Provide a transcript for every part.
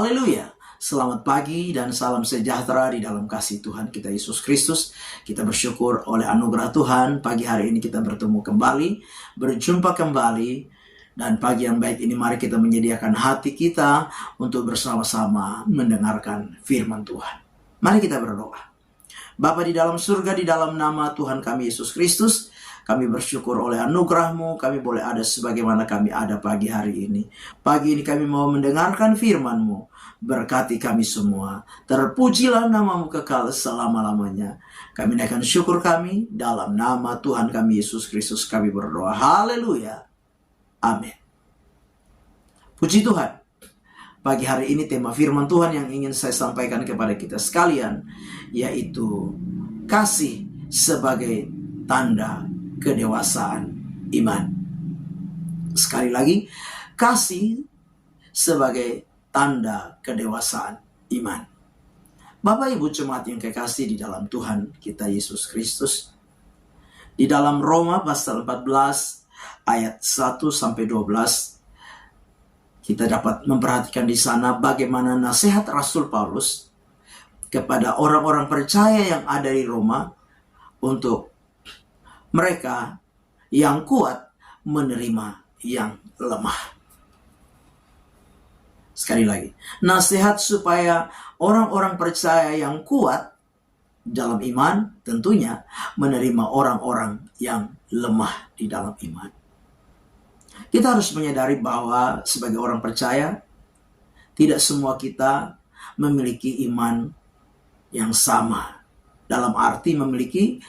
Haleluya. Selamat pagi dan salam sejahtera di dalam kasih Tuhan kita Yesus Kristus. Kita bersyukur oleh anugerah Tuhan. Pagi hari ini kita bertemu kembali, berjumpa kembali. Dan pagi yang baik ini mari kita menyediakan hati kita untuk bersama-sama mendengarkan firman Tuhan. Mari kita berdoa. Bapa di dalam surga, di dalam nama Tuhan kami Yesus Kristus, kami bersyukur oleh anugerah-Mu, kami boleh ada sebagaimana kami ada pagi hari ini. Pagi ini kami mau mendengarkan firman-Mu. Berkati kami semua. Terpujilah nama-Mu kekal selama-lamanya. Kami naikkan syukur kami dalam nama Tuhan kami Yesus Kristus kami berdoa. Haleluya. Amin. Puji Tuhan. Pagi hari ini tema firman Tuhan yang ingin saya sampaikan kepada kita sekalian, yaitu kasih sebagai tanda kedewasaan iman. Sekali lagi, kasih sebagai tanda kedewasaan iman. Bapak Ibu jemaat yang kekasih di dalam Tuhan kita Yesus Kristus, di dalam Roma pasal 14 ayat 1-12, kita dapat memperhatikan di sana bagaimana nasihat Rasul Paulus kepada orang-orang percaya yang ada di Roma untuk mereka yang kuat menerima yang lemah. Sekali lagi, nasihat supaya orang-orang percaya yang kuat dalam iman tentunya menerima orang-orang yang lemah di dalam iman. Kita harus menyadari bahwa sebagai orang percaya, tidak semua kita memiliki iman yang sama. Dalam arti memiliki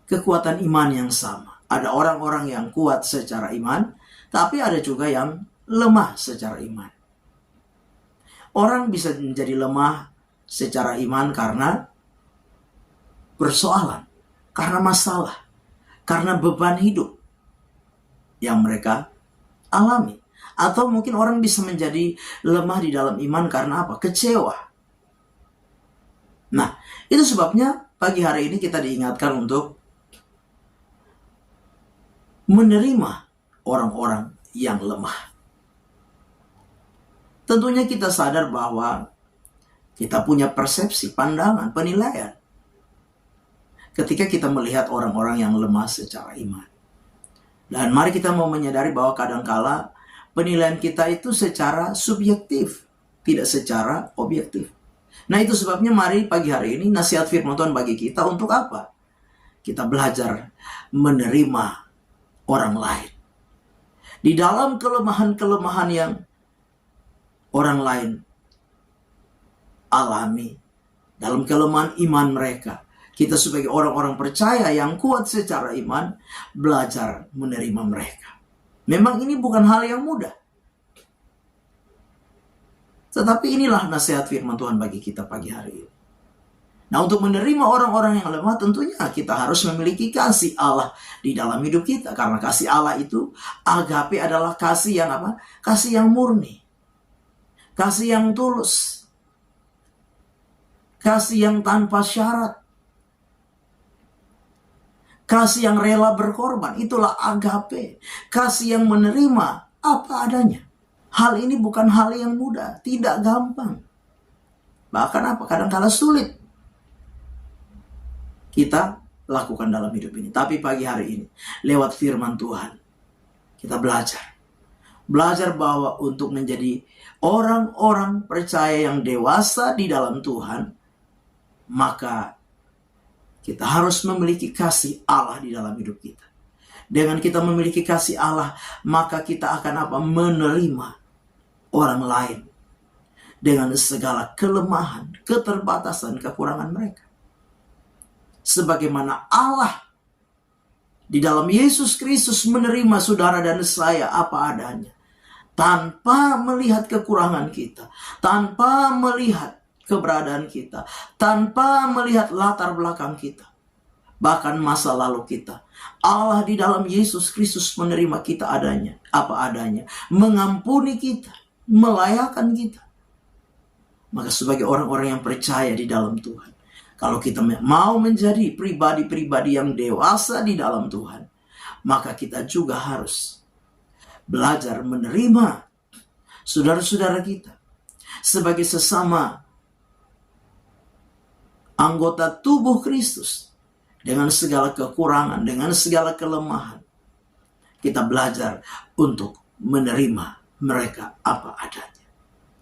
kekuatan iman yang sama. Ada orang-orang yang kuat secara iman, tapi ada juga yang lemah secara iman. Orang bisa menjadi lemah secara iman karena persoalan, karena masalah, karena beban hidup yang mereka alami. Atau mungkin orang bisa menjadi lemah di dalam iman karena apa? Kecewa. Nah, itu sebabnya pagi hari ini kita diingatkan untuk menerima orang-orang yang lemah. Tentunya kita sadar bahwa kita punya persepsi, pandangan, penilaian ketika kita melihat orang-orang yang lemah secara iman. Dan mari kita mau menyadari bahwa kadangkala penilaian kita itu secara subjektif, tidak secara objektif. Nah, itu sebabnya mari pagi hari ini nasihat firman Tuhan bagi kita untuk apa? Kita belajar menerima orang lain. Di dalam kelemahan-kelemahan yang orang lain alami, dalam kelemahan iman mereka, kita sebagai orang-orang percaya yang kuat secara iman, belajar menerima mereka. Memang ini bukan hal yang mudah. Tetapi inilah nasihat firman Tuhan bagi kita pagi hari ini. Nah, untuk menerima orang-orang yang lemah, tentunya kita harus memiliki kasih Allah di dalam hidup kita. Karena kasih Allah itu, agape adalah kasih yang apa? Kasih yang murni. Kasih yang tulus. Kasih yang tanpa syarat. Kasih yang rela berkorban. Itulah agape. Kasih yang menerima apa adanya. Hal ini bukan hal yang mudah. Tidak gampang. Bahkan apa? Kadang-kala sulit kita lakukan dalam hidup ini. Tapi pagi hari ini, lewat firman Tuhan, kita belajar. Belajar bahwa untuk menjadi orang-orang percaya yang dewasa di dalam Tuhan, maka kita harus memiliki kasih Allah di dalam hidup kita. Dengan kita memiliki kasih Allah, maka kita akan apa? Menerima orang lain dengan segala kelemahan, keterbatasan, kekurangan mereka. Sebagaimana Allah di dalam Yesus Kristus menerima saudara dan saya apa adanya, tanpa melihat kekurangan kita, tanpa melihat keberadaan kita, tanpa melihat latar belakang kita, bahkan masa lalu kita. Allah di dalam Yesus Kristus menerima kita adanya, apa adanya, mengampuni kita, melayakkan kita. Maka sebagai orang-orang yang percaya di dalam Tuhan, kalau kita mau menjadi pribadi-pribadi yang dewasa di dalam Tuhan, maka kita juga harus belajar menerima saudara-saudara kita sebagai sesama anggota tubuh Kristus, dengan segala kekurangan, dengan segala kelemahan, kita belajar untuk menerima mereka apa adanya.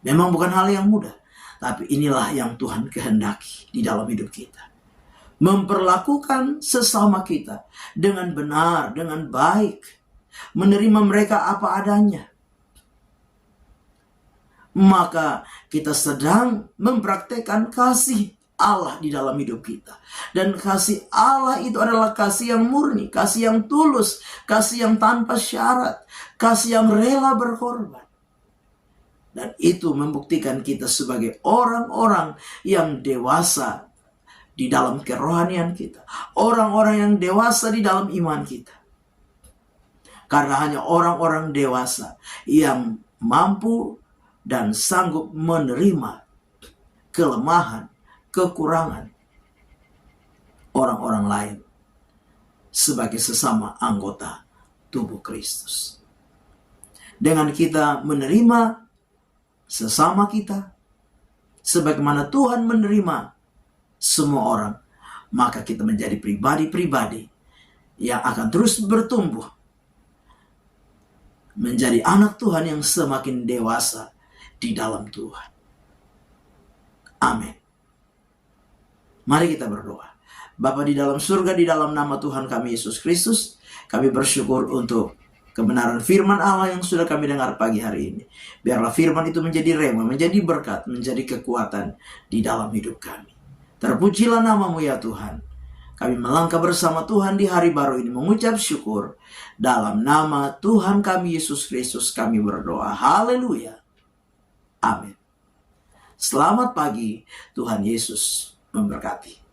Memang bukan hal yang mudah, tapi inilah yang Tuhan kehendaki di dalam hidup kita. Memperlakukan sesama kita dengan benar, dengan baik, menerima mereka apa adanya. Maka kita sedang mempraktekkan kasih Allah di dalam hidup kita. Dan kasih Allah itu adalah kasih yang murni, kasih yang tulus, kasih yang tanpa syarat, kasih yang rela berkorban. Dan itu membuktikan kita sebagai orang-orang yang dewasa di dalam kerohanian kita. Orang-orang yang dewasa di dalam iman kita. Karena hanya orang-orang dewasa yang mampu dan sanggup menerima kelemahan, kekurangan orang-orang lain sebagai sesama anggota tubuh Kristus. Dengan kita menerima sesama kita sebagaimana Tuhan menerima semua orang, maka kita menjadi pribadi-pribadi yang akan terus bertumbuh menjadi anak Tuhan yang semakin dewasa di dalam Tuhan. Amin. Mari kita berdoa. Bapa di dalam surga, di dalam nama Tuhan kami Yesus Kristus, kami bersyukur untuk kebenaran firman Allah yang sudah kami dengar pagi hari ini. Biarlah firman itu menjadi rema, menjadi berkat, menjadi kekuatan di dalam hidup kami. Terpujilah namamu ya Tuhan. Kami melangkah bersama Tuhan di hari baru ini mengucap syukur. Dalam nama Tuhan kami Yesus Kristus kami berdoa. Haleluya. Amin. Selamat pagi. Tuhan Yesus memberkati.